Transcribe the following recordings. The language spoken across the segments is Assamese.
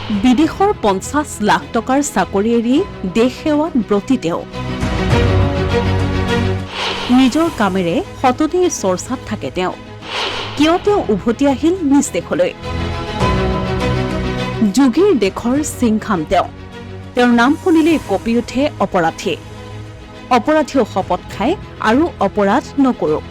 বিদেশৰ 50 লাখ টকাৰ চাকৰি এৰি দেশ সেৱাত ব্ৰতী তেওঁ। নিজৰ কামেৰে সততে চৰ্চাত থাকে তেওঁ। কিয় তেওঁ উভতি আহিল নিজ দেশলৈ? যোগীৰ দেশৰ সিংখাম তেওঁ। তেওঁৰ নাম শুনিলেই কঁপি উঠে অপৰাধী। অপৰাধীও শপত খায় আৰু অপৰাধ নকৰোঁ।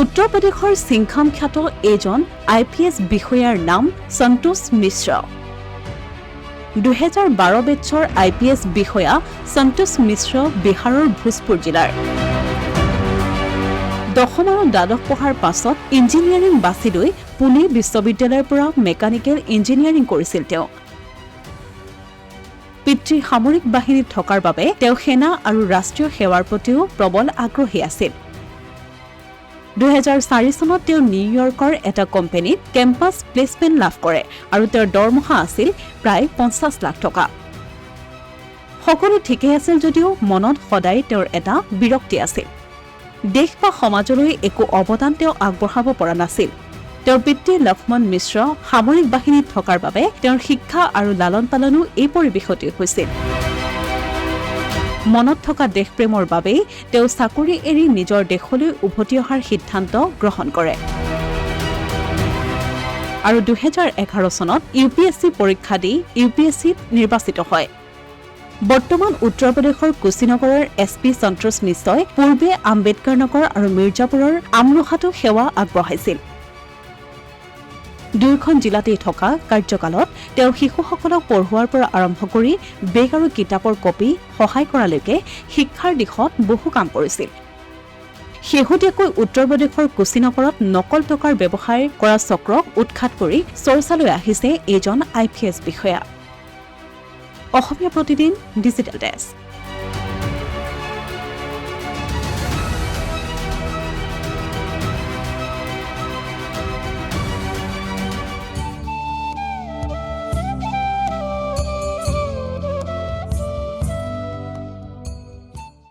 উত্তৰ প্ৰদেশৰ সিংখাম খ্যাত এজন IPS বিষয়াৰ নাম সন্তোষ মিশ্ৰ। 2012 বেটছৰ IPS বিষয়া সন্তোষ মিশ্ৰ বিহাৰৰ ভোজপুৰ জিলাৰ। দশম আৰু দ্বাদশ পঢ়াৰ পাছত ইঞ্জিনিয়াৰিং বাছি লৈ পুনে বিশ্ববিদ্যালয়ৰ পৰা মেকানিকেল ইঞ্জিনিয়াৰিং কৰিছিল তেওঁ। পিতৃ সামৰিক বাহিনীত থকাৰ বাবে তেওঁ সেনা আৰু ৰাষ্ট্ৰীয় সেৱাৰ প্ৰতিও প্ৰবল আগ্ৰহী আছিল। 2004 চনত তেওঁ নিউয়ৰ্কৰ এটা কোম্পানীত কেম্পাছ প্লেচমেণ্ট লাভ কৰে আৰু তেওঁৰ দৰমহা আছিল প্ৰায় 50 লাখ টকা। সকলো ঠিকেই আছিল যদিও মনত সদায় তেওঁৰ এটা বিৰক্তি আছিল। দেশ বা সমাজলৈ একো অৱদান তেওঁ আগবঢ়াব পৰা নাছিল। তেওঁৰ পিতৃ লক্ষ্মণ মিশ্ৰ সামৰিক বাহিনীত থকাৰ বাবে তেওঁৰ শিক্ষা আৰু লালন পালনো এই পৰিৱেশতেই হৈছিল। মনত থকা দেশপ্ৰেমৰ বাবেই তেওঁ চাকৰি এৰি নিজৰ দেশলৈ উভতি অহাৰ সিদ্ধান্ত গ্ৰহণ কৰে আৰু 2011 চনত UPSC পৰীক্ষা দি UPSCত নিৰ্বাচিত হয়। বৰ্তমান উত্তৰ প্ৰদেশৰ কুশীনগৰৰ SP সন্তোষ মিশ্ৰই পূৰ্বে আম্বেদকাৰ নগৰ আৰু মিৰ্জাপুৰৰ আমৰোহাতো সেৱা আগবঢ়াইছিল। দুয়োখন জিলাতেই থকা কাৰ্যকালত তেওঁ শিশুসকলক পঢ়ুৱাৰ পৰা আৰম্ভ কৰি বেগ আৰু কিতাপৰ কপি সহায় কৰালৈকে শিক্ষাৰ দিশত বহু কাম কৰিছিল। শেহতীয়াকৈ উত্তৰ প্ৰদেশৰ কুশীনগৰত নকল টকাৰ ব্যৱসায় কৰা চক্ৰক উৎখাত কৰি চৰ্চালৈ আহিছে এজন IPS বিষয়া। Asomiya Pratidin digital desk.